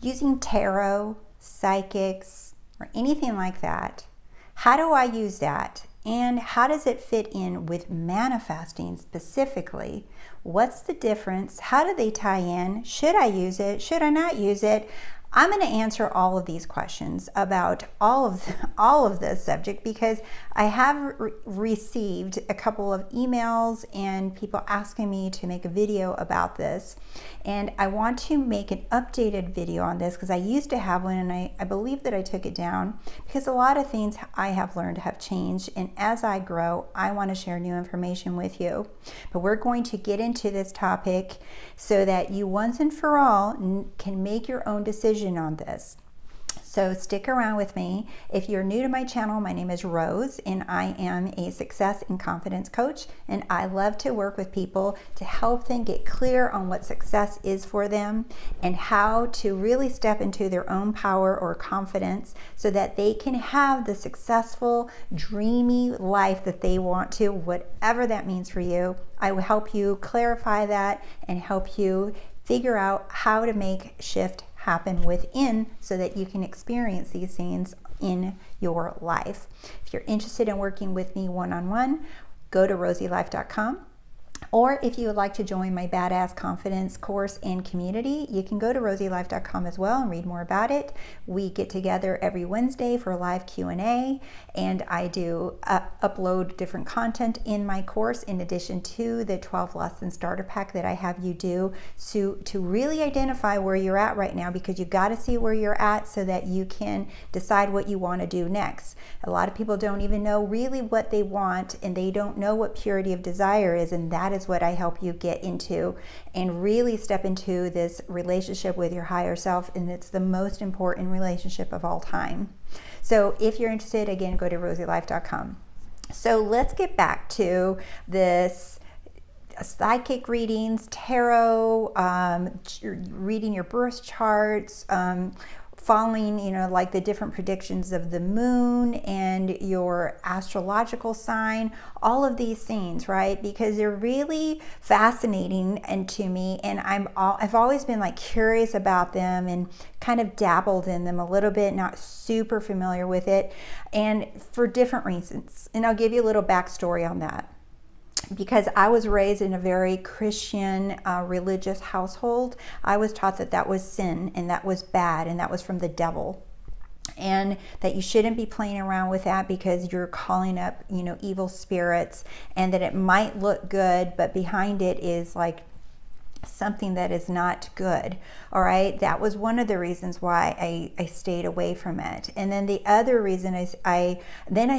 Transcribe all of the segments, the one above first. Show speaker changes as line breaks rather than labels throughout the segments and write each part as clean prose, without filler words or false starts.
using tarot, psychics, or anything like that. How do I use that? And how does it fit in with manifesting specifically? What's the difference? How do they tie in? Should I use it? Should I not use it? I'm going to answer all of these questions about all of this subject because I have received a couple of emails and people asking me to make a video about this. And I want to make an updated video on this because I used to have one and I believe that I took it down because a lot of things I have learned have changed. And as I grow, I want to share new information with you. But we're going to get into this topic so that you once and for all can make your own decision on this. So stick around with me. If you're new to my channel, my name is Rose and I am a success and confidence coach, and I love to work with people to help them get clear on what success is for them and how to really step into their own power or confidence so that they can have the successful, dreamy life that they want to, whatever that means for you. I will help you clarify that and help you figure out how to make shift happen within so that you can experience these things in your life. If you're interested in working with me one-on-one, go to TheRoseyLife.com. Or if you would like to join my Badass Confidence course and community, you can go to TheRoseyLife.com as well and read more about it. We get together every Wednesday for a live Q&A, and I do upload different content in my course in addition to the 12 lesson starter pack that I have you do to really identify where you're at right now, because you got to see where you're at so that you can decide what you want to do next. A lot of people don't even know really what they want, and they don't know what purity of desire is, and that is what I help you get into and really step into this relationship with your higher self, and it's the most important relationship of all time. So if you're interested, again, go to TheRoseyLife.com. So let's get back to this psychic readings, tarot, reading your birth charts, following, like the different predictions of the moon and your astrological sign, all of these things, right? Because they're really fascinating and to me, and I've always been like curious about them and kind of dabbled in them a little bit, not super familiar with it, and for different reasons. And I'll give you a little backstory on that. Because I was raised in a very Christian, religious household, I was taught that that was sin and that was bad and that was from the devil. And that you shouldn't be playing around with that because you're calling up, evil spirits, and that it might look good, but behind it is like something that is not good. All right, that was one of the reasons why I stayed away from it. And then the other reason is I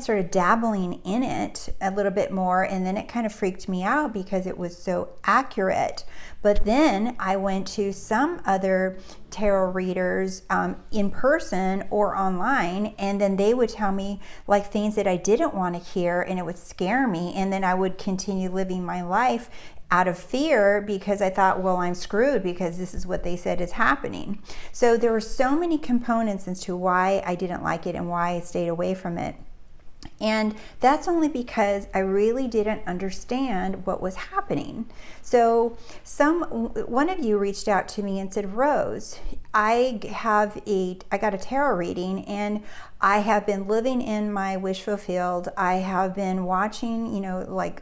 started dabbling in it a little bit more, and then it kind of freaked me out because it was so accurate. But then I went to some other tarot readers in person or online, and then they would tell me like things that I didn't want to hear, and it would scare me, and then I would continue living my life out of fear because I thought, well, I'm screwed because this is what they said is happening. So there were so many components as to why I didn't like it and why I stayed away from it. And that's only because I really didn't understand what was happening. So one of you reached out to me and said, Rose, I got a tarot reading, and I have been living in my wish fulfilled. I have been watching, like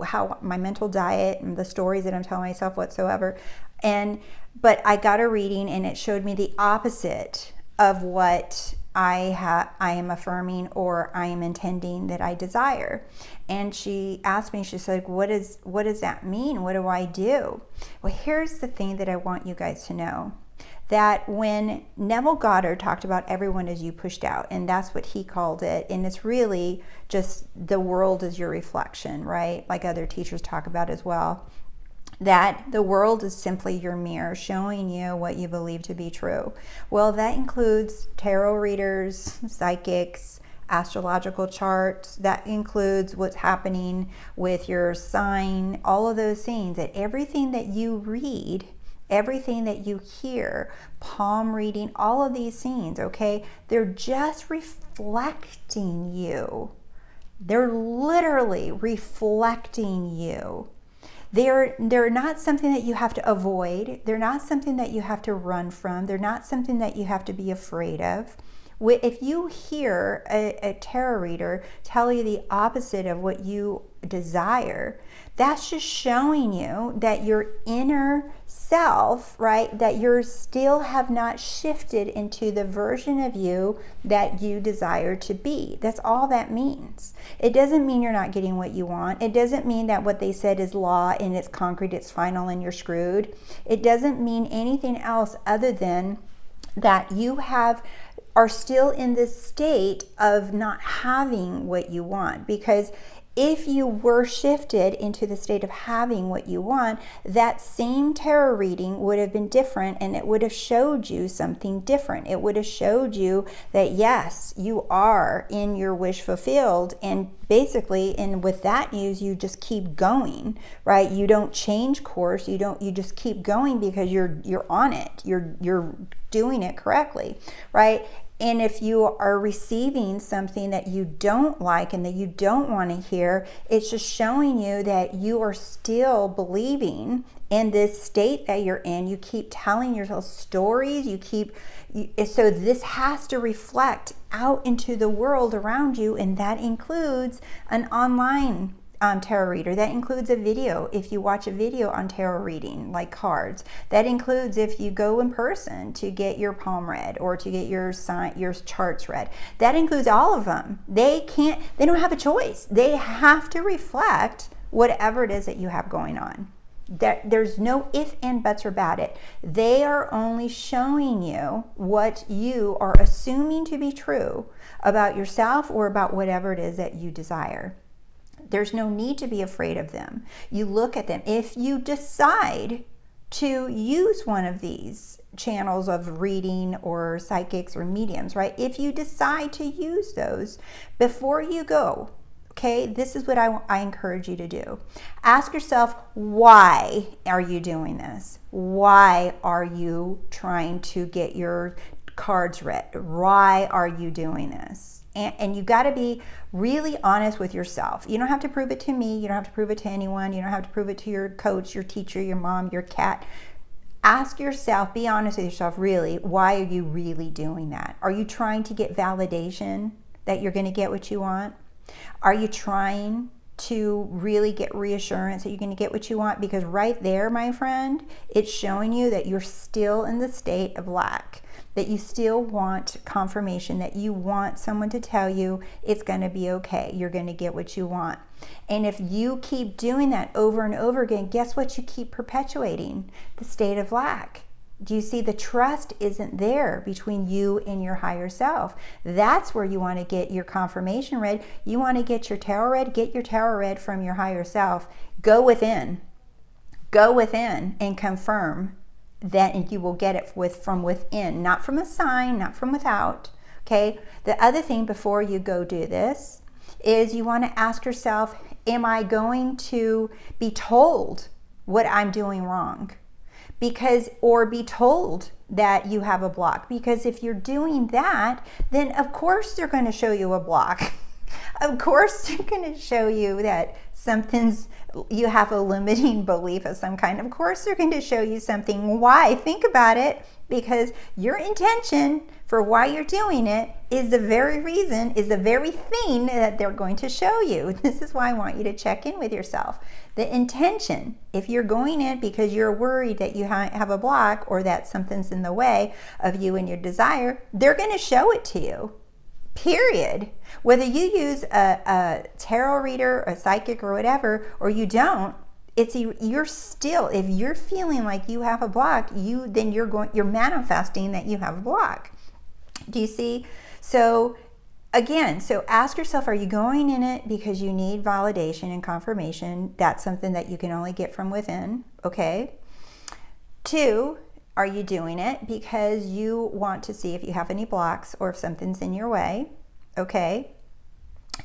how my mental diet and the stories that I'm telling myself whatsoever. But I got a reading and it showed me the opposite of what I am affirming or I am intending that I desire. And she asked me, she said, what does that mean? What do I do? Well, here's the thing that I want you guys to know. That when Neville Goddard talked about everyone as you pushed out, and that's what he called it, and it's really just the world is your reflection, right? Like other teachers talk about as well, that the world is simply your mirror showing you what you believe to be true. Well, that includes tarot readers, psychics, astrological charts. That includes what's happening with your sign, all of those things, that everything that you read, everything that you hear, palm reading, all of these things, okay, they're just reflecting you. They're literally reflecting you. They're not something that you have to avoid. They're not something that you have to run from. They're not something that you have to be afraid of. If you hear a tarot reader tell you the opposite of what you desire, that's just showing you that your inner self, right, that you still have not shifted into the version of you that you desire to be. That's all that means. It doesn't mean you're not getting what you want. It doesn't mean that what they said is law and it's concrete, it's final, and you're screwed. It doesn't mean anything else other than that you are still in this state of not having what you want. Because if you were shifted into the state of having what you want, that same tarot reading would have been different, and it would have showed you something different. It would have showed you that yes, you are in your wish fulfilled, and basically, and with that news, you just keep going, right? You don't change course. You just keep going because you're on it. You're doing it correctly, right? And if you are receiving something that you don't like and that you don't want to hear, it's just showing you that you are still believing in this state that you're in. You keep telling yourself stories. So this has to reflect out into the world around you, and that includes an online tarot reader. That includes a video, if you watch a video on tarot reading, like cards. That includes if you go in person to get your palm read or to get your charts read. That includes all of them. They don't have a choice. They have to reflect whatever it is that you have going on. There's no if and buts about it. They are only showing you what you are assuming to be true about yourself or about whatever it is that you desire. There's no need to be afraid of them. You look at them. If you decide to use one of these channels of reading or psychics or mediums, right? If you decide to use those, before you go, okay, this is what I encourage you to do. Ask yourself, why are you doing this? Why are you trying to get your cards read? Why are you doing this? And you got to be really honest with yourself. You don't have to prove it to me. You don't have to prove it to anyone. You don't have to prove it to your coach, your teacher, your mom, your cat. Ask yourself, be honest with yourself, really, why are you really doing that? Are you trying to get validation that you're going to get what you want? Are you trying to really get reassurance that you're going to get what you want? Because right there, my friend, it's showing you that you're still in the state of lack, that you still want confirmation, that you want someone to tell you it's going to be okay, you're going to get what you want. And if you keep doing that over and over again, guess what you keep perpetuating? The state of lack. Do you see? The trust isn't there between you and your higher self. That's where you want to get your confirmation read. You want to get your tarot read, get your tarot read from your higher self. Go within and confirm that, and you will get it from within, not from a sign, not from without. Okay. The other thing before you go do this is you want to ask yourself, am I going to be told what I'm doing wrong? Or be told that you have a block. Because if you're doing that, then of course they're going to show you a block. Of course they're going to show you that you have a limiting belief of some kind. Of course they're going to show you something. Why? Think about it. Because your intention for why you're doing it is the very thing that they're going to show you. This is why I want you to check in with yourself. The intention, if you're going in because you're worried that you have a block or that something's in the way of you and your desire, they're going to show it to you. Period. Whether you use a tarot reader, a psychic, or whatever, or you don't, if you're feeling like you have a block, you're manifesting that you have a block. Do you see? So ask yourself, are you going in it because you need validation and confirmation? That's something that you can only get from within. Okay. 2, are you doing it because you want to see if you have any blocks or if something's in your way? Okay.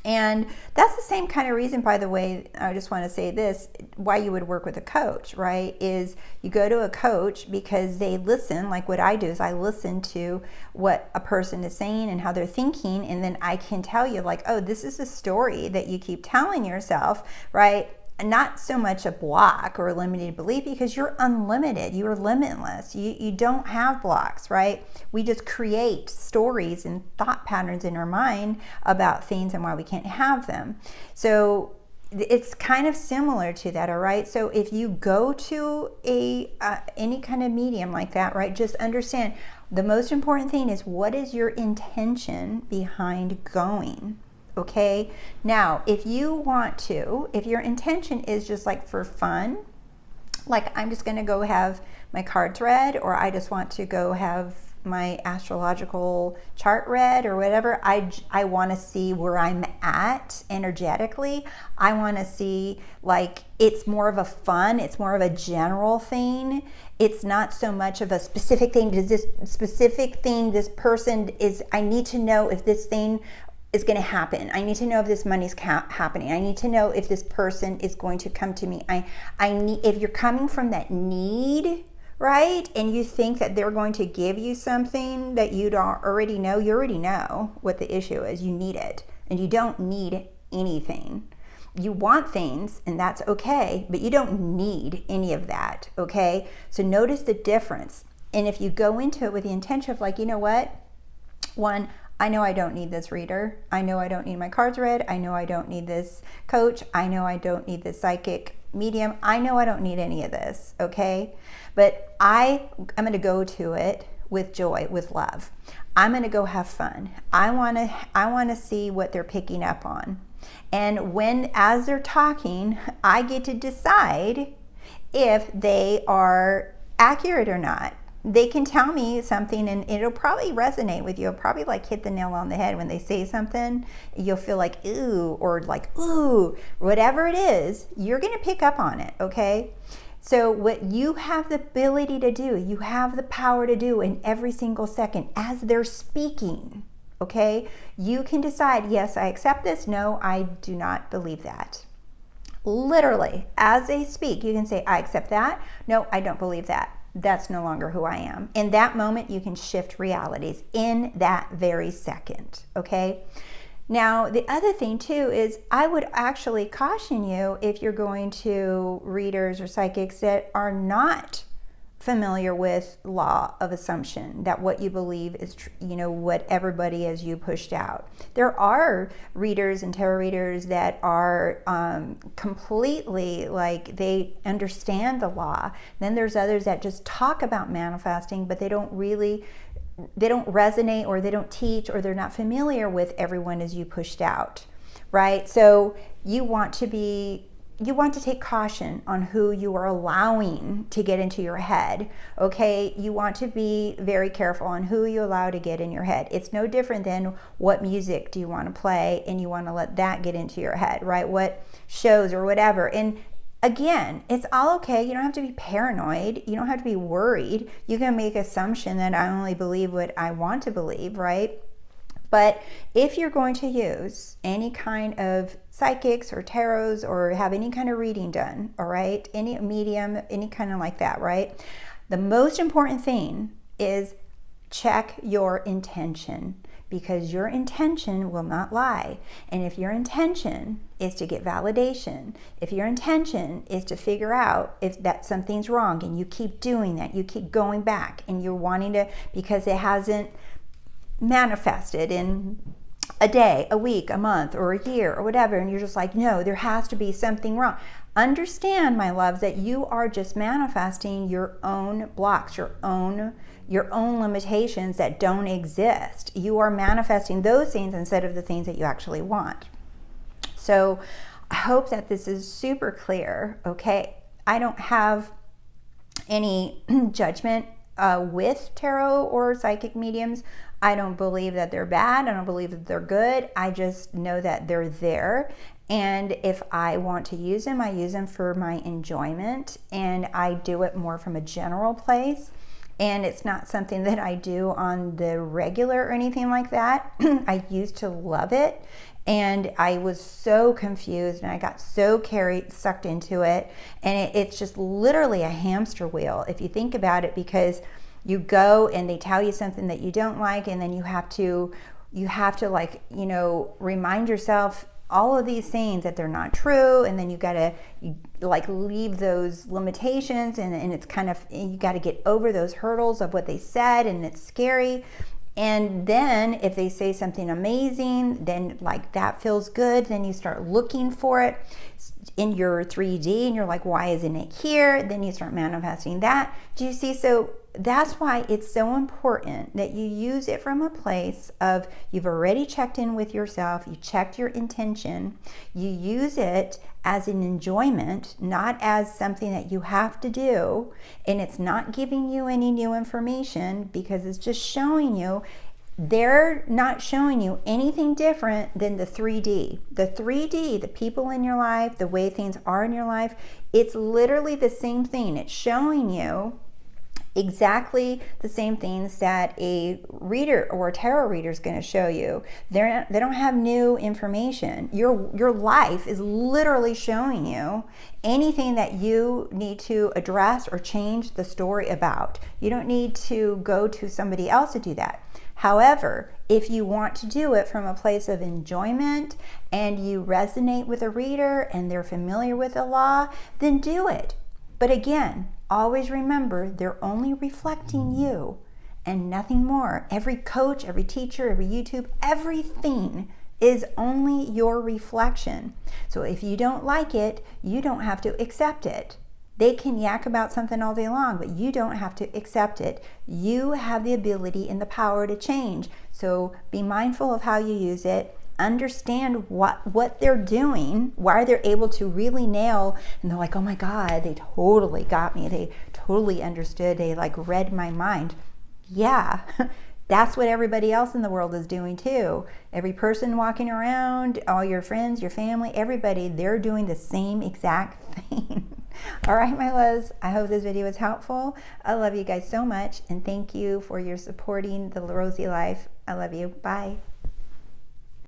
And that's the same kind of reason, by the way, I just want to say this, why you would work with a coach, right? Is you go to a coach because they listen, like what I do is I listen to what a person is saying and how they're thinking, and then I can tell you like, oh, this is a story that you keep telling yourself, right? not so much a block or a limited belief, because you're unlimited, you're limitless, you don't have blocks, right? We just create stories and thought patterns in our mind about things and why we can't have them. So it's kind of similar to that, all right? So if you go to any kind of medium like that, right, just understand the most important thing is, what is your intention behind going? Okay, now if you want to, if your intention is just like for fun, like I'm just going to go have my cards read, or I just want to go have my astrological chart read, or whatever, I want to see where I'm at energetically. I want to see, like, it's more of a fun, it's more of a general thing. It's not so much of a specific thing. Does this specific thing, this person is, I need to know if this thing is going to happen. I need to know if this money's happening. I need to know if this person is going to come to me. I need, if you're coming from that need, right, and you think that they're going to give you something that you don't already know, you already know what the issue is. You need it, and you don't need anything. You want things, and that's okay, but you don't need any of that, okay? So notice the difference. And if you go into it with the intention of, like, you know what? One, I know I don't need this reader. I know I don't need my cards read. I know I don't need this coach. I know I don't need this psychic medium. I know I don't need any of this, okay? But I'm going to go to it with joy, with love. I'm going to go have fun. I want to see what they're picking up on. And when, as they're talking, I get to decide if they are accurate or not. They can tell me something and it'll probably resonate with you. It'll probably like hit the nail on the head when they say something. You'll feel like, ooh, or like, ooh, whatever it is, you're going to pick up on it, okay? So what you have the ability to do, you have the power to do in every single second as they're speaking, okay? You can decide, yes, I accept this. No, I do not believe that. Literally, as they speak, you can say, I accept that. No, I don't believe that. That's no longer who I am. In that moment, you can shift realities in that very second, okay? Now, the other thing too is, I would actually caution you, if you're going to readers or psychics that are not familiar with law of assumption, that what you believe is, what everybody as you pushed out. There are readers and tarot readers that are completely, like, they understand the law. Then there's others that just talk about manifesting, but they don't resonate, or they don't teach, or they're not familiar with everyone as you pushed out, right? So you want to take caution on who you are allowing to get into your head, okay? You want to be very careful on who you allow to get in your head. It's no different than what music do you want to play, and you want to let that get into your head, right? What shows or whatever. And again, it's all okay. You don't have to be paranoid. You don't have to be worried. You can make assumption that I only believe what I want to believe, right? But if you're going to use any kind of psychics or tarots, or have any kind of reading done, all right, any medium, any kind of like that, right? The most important thing is check your intention, because your intention will not lie. And if your intention is to get validation, if your intention is to figure out if that something's wrong, and you keep doing that, you keep going back, and you're wanting to, because it hasn't manifested in a day, a week, a month, or a year, or whatever, and you're just like, no, there has to be something wrong. Understand, my loves, that you are just manifesting your own blocks, your own limitations that don't exist. You are manifesting those things instead of the things that you actually want. So I hope that this is super clear, okay? I don't have any judgment with tarot or psychic mediums. I don't believe that they're bad. I don't believe that they're good. I just know that they're there. And if I want to use them, I use them for my enjoyment. And I do it more from a general place. And it's not something that I do on the regular or anything like that. I used to love it. And I was so confused, and I got so sucked into it. And it's just literally a hamster wheel, if you think about it, because you go and they tell you something that you don't like, and then you have to like, remind yourself all of these sayings that they're not true, and then you like leave those limitations, and it's kind of, you got to get over those hurdles of what they said, and it's scary. And then if they say something amazing, then like that feels good, then you start looking for it in your 3D, and you're like, why isn't it here? Then you start manifesting that. Do you see? So that's why it's so important that you use it from a place of, you've already checked in with yourself, you checked your intention, you use it as an enjoyment, not as something that you have to do, and it's not giving you any new information, because it's just showing you, they're not showing you anything different than the 3D. The 3D, the people in your life, the way things are in your life, it's literally the same thing. It's showing you exactly the same things that a reader or a tarot reader is going to show you. They don't have new information. Your life is literally showing you anything that you need to address or change the story about. You don't need to go to somebody else to do that. However, if you want to do it from a place of enjoyment, and you resonate with a reader and they're familiar with the law, then do it. But again, always remember, they're only reflecting you and nothing more. Every coach, every teacher, every YouTube, everything is only your reflection. So if you don't like it, you don't have to accept it. They can yak about something all day long, but you don't have to accept it. You have the ability and the power to change. So be mindful of how you use it. Understand what they're doing, why they're able to really nail, and they're like, oh my God, they totally got me. They totally understood. They like read my mind. Yeah, that's what everybody else in the world is doing too. Every person walking around, all your friends, your family, everybody, they're doing the same exact thing. All right, my loves, I hope this video was helpful. I love you guys so much, and thank you for your supporting the Rosey Life. I love you. Bye.